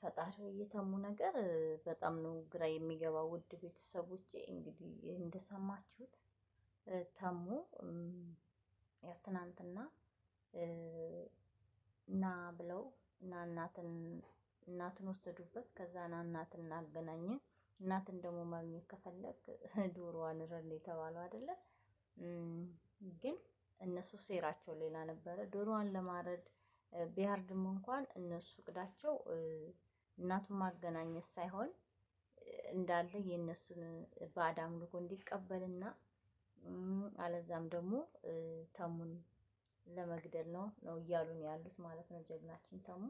ፈጣሪ የተሙ ነገር በጣም ነው ግራ የሚገባው። ውድ ቤተሰቦቼ እንግዲህ እንደሰማችሁት ተሙ ያው ትናንትና እና ብለው እና እናቱን ወሰዱበት። ከዛ እናትን እናገናኘ። እናትን ደግሞ ማግኘት ከፈለግ ዶሮዋን ረድ የተባለው አይደለ? ግን እነሱ ሴራቸው ሌላ ነበረ። ዶሮዋን ለማረድ ቢያርድም እንኳን እነሱ እቅዳቸው እናቱን ማገናኘት ሳይሆን እንዳለ የእነሱን ባዕድ አምልኮ እንዲቀበልና አለዛም ደግሞ ተሙን ለመግደል ነው እያሉን ያሉት ማለት ነው። ጀግናችን ተሙ።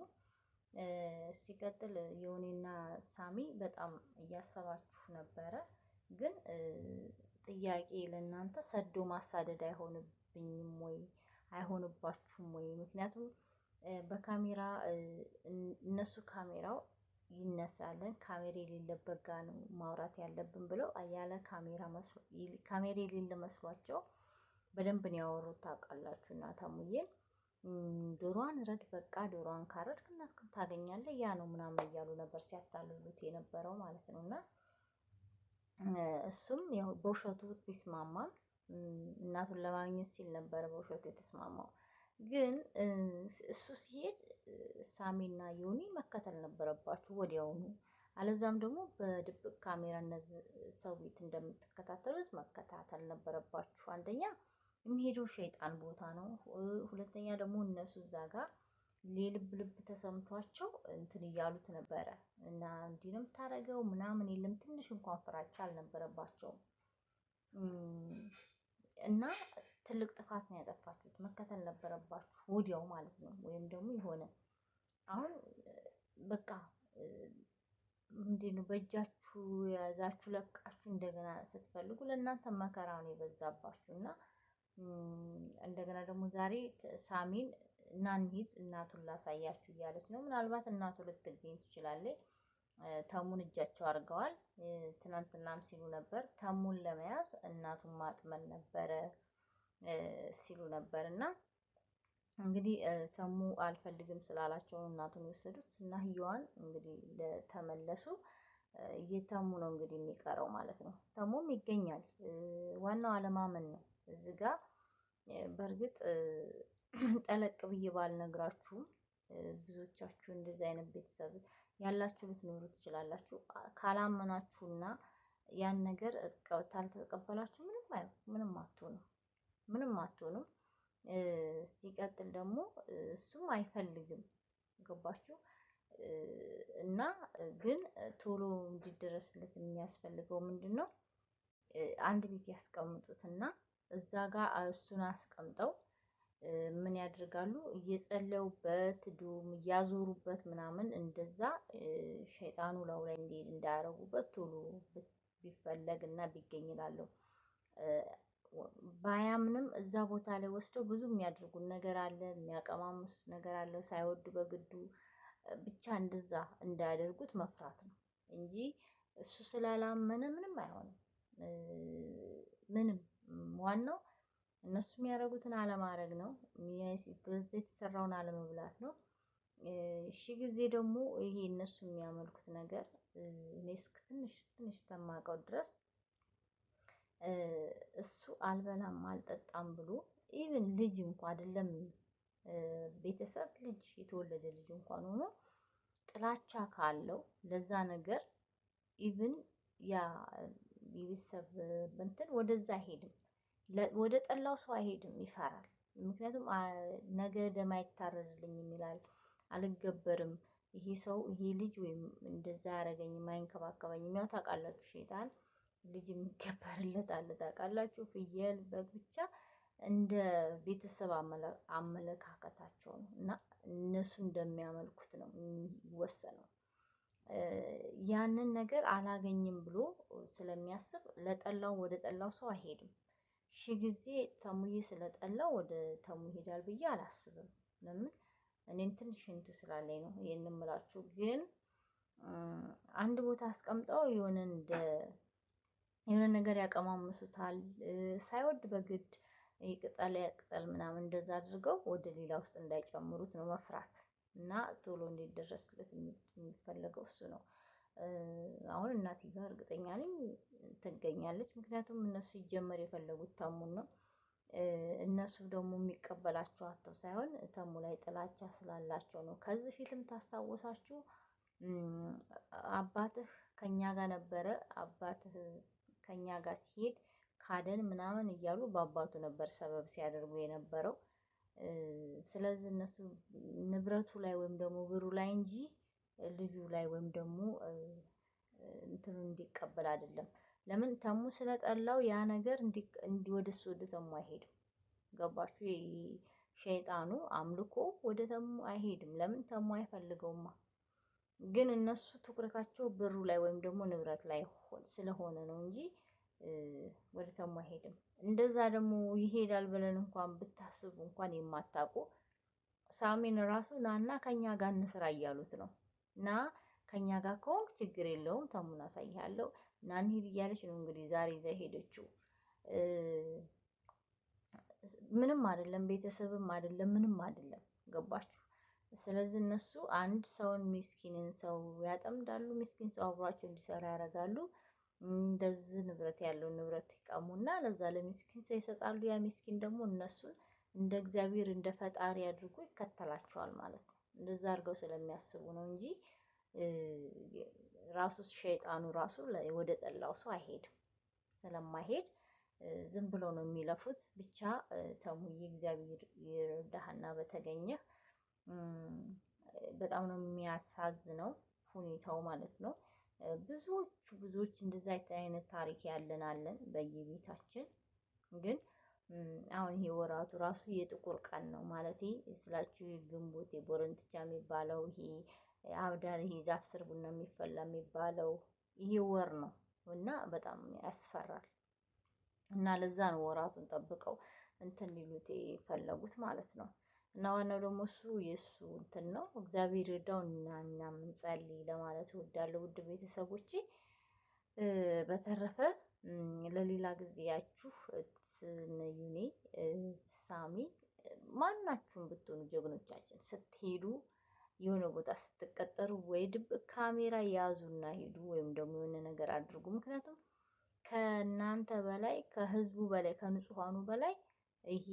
ሲቀጥል ዮኒና ሳሚ በጣም እያሰባችሁ ነበረ። ግን ጥያቄ ለእናንተ ሰዶ ማሳደድ አይሆንብኝም ወይ አይሆንባችሁም ወይ? ምክንያቱም በካሜራ እነሱ ካሜራው ይነሳልን ካሜራ የሌለበት ጋ ነው ማውራት ያለብን ብለው ያለ ካሜራ የሌለ መስሏቸው በደንብ ነው ያወሩት። ታውቃላችሁ እና ተሙዬን ዶሮዋን ረድ በቃ ዶሮዋን ካረድክ እናትክን ታገኛለህ ያ ነው ምናምን እያሉ ነበር ሲያታልሉት የነበረው ማለት ነው። እና እሱም ያው በውሸቱ ቢስማማም እናቱን ለማግኘት ሲል ነበረ በውሸቱ የተስማማው። ግን እሱ ሲሄድ ሳሚና ዮኒ መከተል ነበረባችሁ ወዲያውኑ። አለዛም ደግሞ በድብቅ ካሜራ እነዚህ ሰው ቤት እንደምትከታተሉት መከታተል ነበረባችሁ። አንደኛ የሚሄደው ሸይጣን ቦታ ነው። ሁለተኛ ደግሞ እነሱ እዛ ጋር ልብ ልብ ተሰምቷቸው እንትን እያሉት ነበረ እና እንዲህ ነው የምታደርገው ምናምን የለም ትንሽ እንኳን ፍራቻ አልነበረባቸውም። እና ትልቅ ጥፋት ነው ያጠፋችሁት። መከተል ነበረባችሁ ወዲያው ማለት ነው። ወይም ደግሞ የሆነ አሁን በቃ ምንድነው በእጃችሁ የያዛችሁ ለቃችሁ እንደገና ስትፈልጉ ለእናንተ መከራ ነው የበዛባችሁ። እና እንደገና ደግሞ ዛሬ ሳሚን እና እንሂድ እናቱን ላሳያችሁ እያለች ነው። ምናልባት እናቱ ልትገኝ ትችላለች። ተሙን እጃቸው አድርገዋል። ትናንትናም ሲሉ ነበር ተሙን ለመያዝ እናቱን ማጥመን ነበረ ሲሉ ነበር። እና እንግዲህ ተሙ አልፈልግም ስላላቸው እናቱን የወሰዱት እና ህያዋን እንግዲህ ለተመለሱ እየተሙ ነው እንግዲህ የሚቀረው ማለት ነው። ተሙም ይገኛል። ዋናው አለማመን ነው እዚህ ጋር። በእርግጥ ጠለቅ ብዬ ባልነግራችሁም ብዙዎቻችሁ እንደዚህ አይነት ቤተሰብ ያላችሁ ልትኖሩ ትችላላችሁ። ካላመናችሁና ያን ነገር ካልተቀበላችሁ ምንም አትሆኑም። ሲቀጥል ደግሞ እሱም አይፈልግም። ገባችሁ? እና ግን ቶሎ እንዲደረስለት የሚያስፈልገው ምንድነው? አንድ ቤት ያስቀምጡትና እዛ ጋር እሱን አስቀምጠው ምን ያደርጋሉ? እየጸለዩበት ዱም እያዞሩበት ምናምን እንደዛ ሸይጣኑ ላው ላይ እንዲሄድ እንዳያረጉበት ቶሎ ቢፈለግና ቢገኝ እላለሁ። ባያምንም እዛ ቦታ ላይ ወስደው ብዙ የሚያደርጉን ነገር አለ፣ የሚያቀማምሱት ነገር አለ። ሳይወዱ በግዱ ብቻ እንደዛ እንዳያደርጉት መፍራት ነው እንጂ እሱ ስላላመነ ምንም አይሆንም። ምንም ዋናው እነሱ የሚያደርጉትን አለማድረግ ነው። የተሰራውን አለመብላት ነው። እሺ ጊዜ ደግሞ ይሄ እነሱ የሚያመልኩት ነገር እኔ እስከ ትንሽ እስከማውቀው ድረስ እሱ አልበላም አልጠጣም ብሎ ኢቭን ልጅ እንኳን አይደለም ቤተሰብ ልጅ የተወለደ ልጅ እንኳን ሆኖ ጥላቻ ካለው ለዛ ነገር ኢቭን ያ የቤተሰብ እንትን ወደዛ አይሄድም። ወደ ጠላው ሰው አይሄድም፣ ይፈራል። ምክንያቱም ነገ ደም አይታረድልኝም ይላል፣ አልገበርም። ይሄ ሰው ይሄ ልጅ ወይም እንደዛ ያደረገኝም አይንከባከበኝም። ያው ታውቃላችሁ ሸይጣን ልጅ የሚገበርለት አለ ታውቃላችሁ። ፍየል በብቻ እንደ ቤተሰብ አመለካከታቸው ነው እና እነሱ እንደሚያመልኩት ነው የሚወሰነው። ያንን ነገር አላገኝም ብሎ ስለሚያስብ ለጠላው ወደ ጠላው ሰው አይሄድም። ሺ ጊዜ ተሙዬ ስለጠላው ወደ ተሙ ይሄዳል ብዬ አላስብም። ለምን እኔን ትንሽ እንቱ ስላለኝ ነው ይሄንን እምላችሁ። ግን አንድ ቦታ አስቀምጠው የሆነ ነገር ያቀማምሱታል። ሳይወድ በግድ ቅጠል ምናምን እንደዛ አድርገው ወደ ሌላ ውስጥ እንዳይጨምሩት ነው መፍራት። እና ቶሎ እንዲደረስለት የሚፈለገው እሱ ነው። አሁን እናቴ ጋር እርግጠኛ ነኝ ትገኛለች። ምክንያቱም እነሱ ሲጀመር የፈለጉት ተሙን ነው። እነሱ ደግሞ የሚቀበላቸው አጥተው ሳይሆን ተሙ ላይ ጥላቻ ስላላቸው ነው። ከዚህ ፊትም ታስታውሳችሁ አባትህ ከኛ ጋር ነበረ፣ አባትህ ከኛ ጋር ሲሄድ ካደን ምናምን እያሉ በአባቱ ነበር ሰበብ ሲያደርጉ የነበረው። ስለዚህ እነሱ ንብረቱ ላይ ወይም ደግሞ ብሩ ላይ እንጂ ልጁ ላይ ወይም ደግሞ እንትኑ እንዲቀበል አይደለም። ለምን ተሙ ስለጠላው ያ ነገር ወደ እሱ ወደ ተሙ አይሄድም። ገባችሁ? ሸይጣኑ አምልኮ ወደ ተሙ አይሄድም። ለምን ተሙ አይፈልገውማ። ግን እነሱ ትኩረታቸው ብሩ ላይ ወይም ደግሞ ንብረት ላይ ስለሆነ ነው እንጂ ወደ ተሙ አይሄድም። እንደዛ ደግሞ ይሄዳል ብለን እንኳን ብታስቡ እንኳን የማታውቁ ሳሚን ራሱ ናና ከኛ ጋር እንስራ እያሉት ነው። ና ከኛ ጋር ከሆንክ ችግር የለውም ተሙን አሳይሃለሁ ና እንሂድ እያለች ነው እንግዲህ ዛሬ ይዛ ሄደችው። ምንም አይደለም፣ ቤተሰብም አይደለም፣ ምንም አይደለም። ገባችሁ? ስለዚህ እነሱ አንድ ሰውን ሚስኪንን ሰው ያጠምዳሉ፣ ሚስኪን ሰው አብሯቸው እንዲሰራ ያደርጋሉ። እንደዚህ ንብረት ያለው ንብረት ይቀሙና ለዛ ለሚስኪን ሰው ይሰጣሉ። ያ ሚስኪን ደግሞ እነሱን እንደ እግዚአብሔር እንደ ፈጣሪ አድርጎ ይከተላቸዋል ማለት ነው። እንደዛ አድርገው ስለሚያስቡ ነው እንጂ ራሱ ሸይጣኑ ራሱ ወደ ጠላው ሰው አይሄድም። ስለማይሄድ ዝም ብሎ ነው የሚለፉት። ብቻ ተሙዬ እግዚአብሔር ይርዳህና በተገኘህ። በጣም ነው የሚያሳዝነው ሁኔታው ማለት ነው። ብዙዎች እንደዛ አይነት ታሪክ ያለን አለን በየቤታችን። ግን አሁን ይሄ ወራቱ ራሱ የጥቁር ቀን ነው ማለት ስላችሁ የግንቦት የቦረንትቻ የሚባለው ይሄ አብዳር ይሄ ዛፍ ስር ቡና የሚፈላ የሚባለው ይሄ ወር ነው እና በጣም ያስፈራል። እና ለዛ ነው ወራቱን ጠብቀው እንትን ሊሉት የፈለጉት ማለት ነው። እና ዋናው ደግሞ እሱ የእሱ እንትን ነው። እግዚአብሔር ይርዳው እና እኛም እንጸልይ ለማለት እወዳለሁ ውድ ቤተሰቦቼ። በተረፈ ለሌላ ጊዜያችሁ ስንዩኔ ሳሚ ማናችሁም ብትሆኑ ጀግኖቻችን ስትሄዱ የሆነ ቦታ ስትቀጠሩ ወይ ድብቅ ካሜራ ያዙና ሄዱ ወይም ደግሞ የሆነ ነገር አድርጉ። ምክንያቱም ከእናንተ በላይ ከህዝቡ በላይ ከንጹሃኑ በላይ ይሄ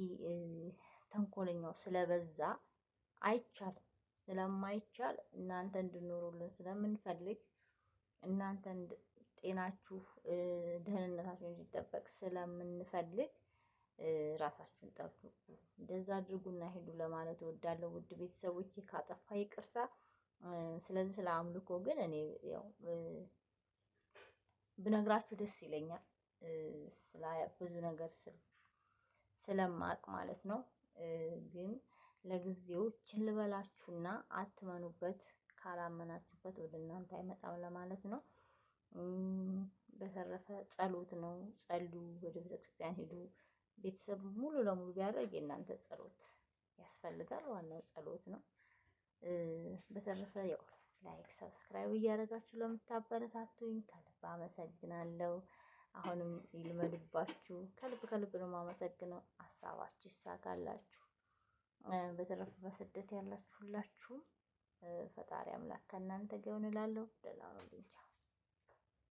ተንኮለኛው ስለበዛ አይቻልም። ስለማይቻል እናንተ እንድኖሩልን ስለምንፈልግ እናንተ ጤናችሁ ደህንነታችሁ እንዲጠበቅ ስለምንፈልግ ራሳችሁን ጠብቁ። እንደዛ አድርጉና ሄዱ ለማለት እወዳለሁ ውድ ቤተሰቦቼ። ካጠፋ ይቅርታ። ስለዚህ ስለ አምልኮ ግን እኔ ያው ብነግራችሁ ደስ ይለኛል። ብዙ ነገር ስለማቅ ማለት ነው። ግን ለጊዜው ችል በላችሁና አትመኑበት። ካላመናችሁበት ወደ እናንተ አይመጣም ለማለት ነው። በተረፈ ጸሎት ነው። ጸሉ፣ ወደ ቤተክርስቲያን ሄዱ። ቤተሰብ ሙሉ ለሙሉ ቢያደርግ የእናንተ ጸሎት ያስፈልጋል። ዋናው ጸሎት ነው። በተረፈ ያው ላይክ ሰብስክራይብ እያደረጋችሁ ለምታበረታቱኝ ከልብ አመሰግናለሁ። አሁንም ይልመድባችሁ። ከልብ ከልብ ነው የማመሰግነው። ሀሳባችሁ ይሳካላችሁ። በተረፈ በስደት ያላችሁ ሁላችሁም ፈጣሪ አምላክ ከእናንተ ጋር ይሁን እላለሁ። ደህና ሁኑልኝ።